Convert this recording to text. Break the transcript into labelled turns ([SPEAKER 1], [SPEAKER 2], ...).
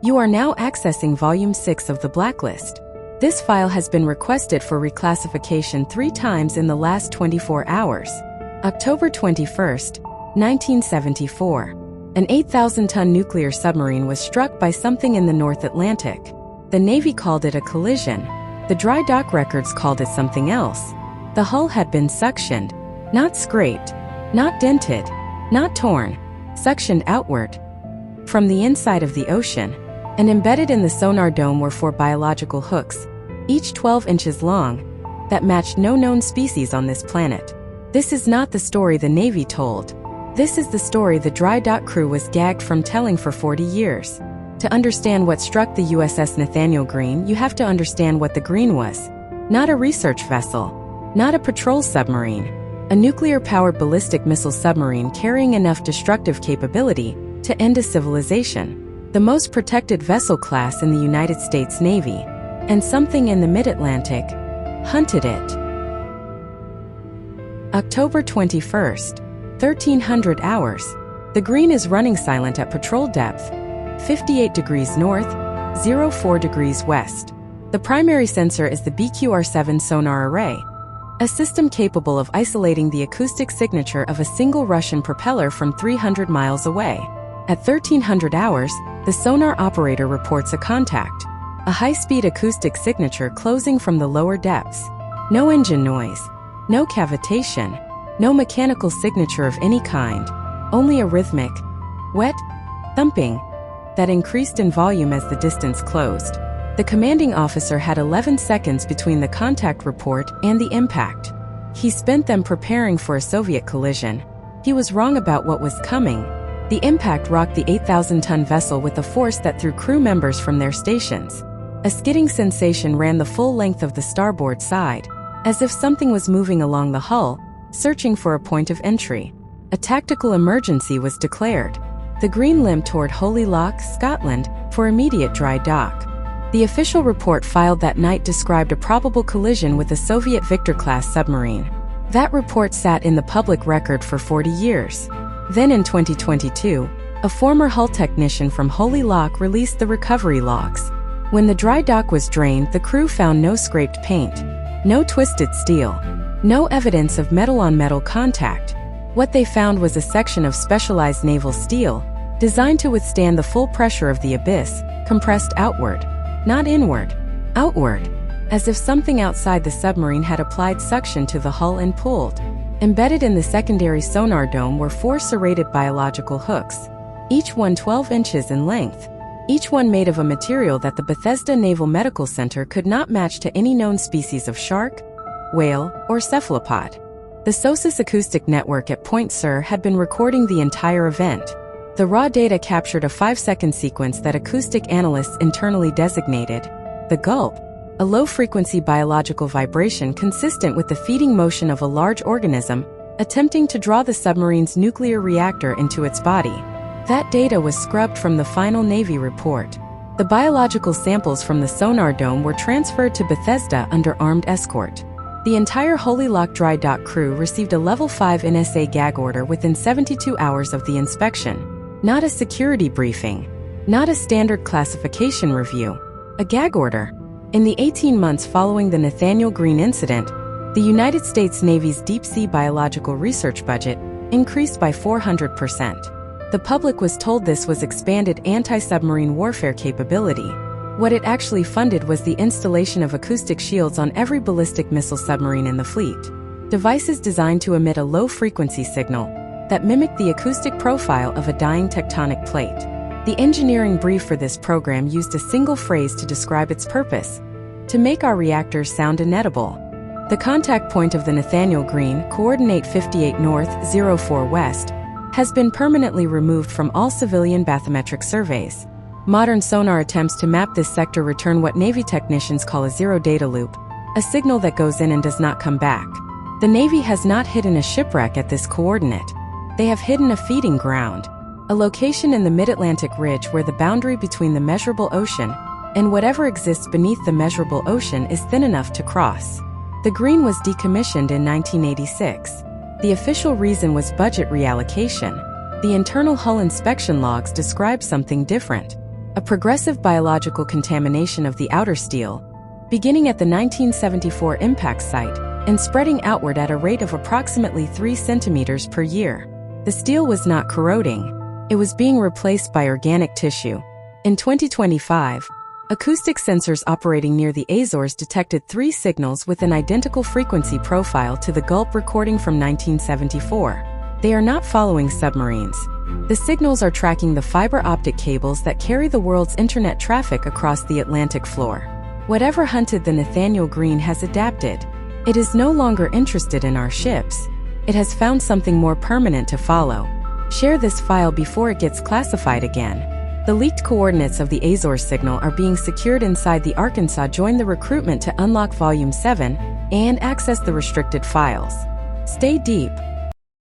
[SPEAKER 1] You are now accessing Volume 6 of the blacklist. This file has been requested for reclassification 3 times in the last 24 hours. October 21, 1974. An 8,000-ton nuclear submarine was struck by something in the North Atlantic. The Navy called it a collision. The dry dock records called it something else. The hull had been suctioned, not scraped, not dented, not torn, suctioned outward from the inside of the ocean, and embedded in the sonar dome were 4 biological hooks, each 12 inches long, that matched no known species on this planet. This is not the story the Navy told. This is the story the dry dock crew was gagged from telling for 40 years. To understand what struck the USS Nathaniel Greene, you have to understand what the Greene was. Not a research vessel, not a patrol submarine, a nuclear-powered ballistic missile submarine carrying enough destructive capability to end a civilization. The most protected vessel class in the United States Navy, and something in the mid-Atlantic hunted it. October 21, 1300 hours. The Greene is running silent at patrol depth, 58 degrees north, 04 degrees west. The primary sensor is the BQR-7 sonar array, a system capable of isolating the acoustic signature of a single Russian propeller from 300 miles away. At 1300 hours, the sonar operator reports a contact, a high-speed acoustic signature closing from the lower depths. No engine noise, no cavitation, no mechanical signature of any kind, only a rhythmic, wet, thumping that increased in volume as the distance closed. The commanding officer had 11 seconds between the contact report and the impact. He spent them preparing for a Soviet collision. He was wrong about what was coming. The impact rocked the 8,000-ton vessel with a force that threw crew members from their stations. A skidding sensation ran the full length of the starboard side, as if something was moving along the hull, searching for a point of entry. A tactical emergency was declared. The Greene limped toward Holy Loch, Scotland, for immediate dry dock. The official report filed that night described a probable collision with a Soviet Victor-class submarine. That report sat in the public record for 40 years. Then in 2022, a former hull technician from Holy Loch released the recovery logs. When the dry dock was drained, the crew found no scraped paint, no twisted steel, no evidence of metal-on-metal contact. What they found was a section of specialized naval steel, designed to withstand the full pressure of the abyss, compressed outward, not inward, outward, as if something outside the submarine had applied suction to the hull and pulled. Embedded in the secondary sonar dome were 4 serrated biological hooks, each one 12 inches in length, each one made of a material that the Bethesda Naval Medical Center could not match to any known species of shark, whale, or cephalopod. The SOSUS acoustic network at Point Sur had been recording the entire event. The raw data captured a 5-second sequence that acoustic analysts internally designated the gulp, a low-frequency biological vibration consistent with the feeding motion of a large organism attempting to draw the submarine's nuclear reactor into its body. That data was scrubbed from the final Navy report. The biological samples from the sonar dome were transferred to Bethesda under armed escort. The entire Holy Loch dry dock crew received a Level 5 NSA gag order within 72 hours of the inspection. Not a security briefing. Not a standard classification review. A gag order. In the 18 months following the Nathaniel Greene incident, the United States Navy's deep-sea biological research budget increased by 400%. The public was told this was expanded anti-submarine warfare capability. What it actually funded was the installation of acoustic shields on every ballistic missile submarine in the fleet. Devices designed to emit a low-frequency signal that mimicked the acoustic profile of a dying tectonic plate. The engineering brief for this program used a single phrase to describe its purpose: to make our reactors sound inedible. The contact point of the Nathaniel Greene, coordinate 58 north, 04 west, has been permanently removed from all civilian bathymetric surveys. Modern sonar attempts to map this sector return what Navy technicians call a zero data loop, a signal that goes in and does not come back. The Navy has not hidden a shipwreck at this coordinate. They have hidden a feeding ground, a location in the mid-Atlantic ridge where the boundary between the measurable ocean and whatever exists beneath the measurable ocean is thin enough to cross. The Greene was decommissioned in 1986. The official reason was budget reallocation. The internal hull inspection logs describe something different. a progressive biological contamination of the outer steel, beginning at the 1974 impact site and spreading outward at a rate of approximately 3 centimeters per year. The steel was not corroding. It was being replaced by organic tissue. In 2025, acoustic sensors operating near the Azores detected 3 signals with an identical frequency profile to the Gulp recording from 1974. They are not following submarines. The signals are tracking the fiber optic cables that carry the world's internet traffic across the Atlantic floor. Whatever hunted the Nathaniel Green has adapted. It is no longer interested in our ships. It has found something more permanent to follow. Share this file before it gets classified again. The leaked coordinates of the Azores signal are being secured inside the Arkansas. Join the recruitment to unlock Volume 7 and access the restricted files. Stay deep.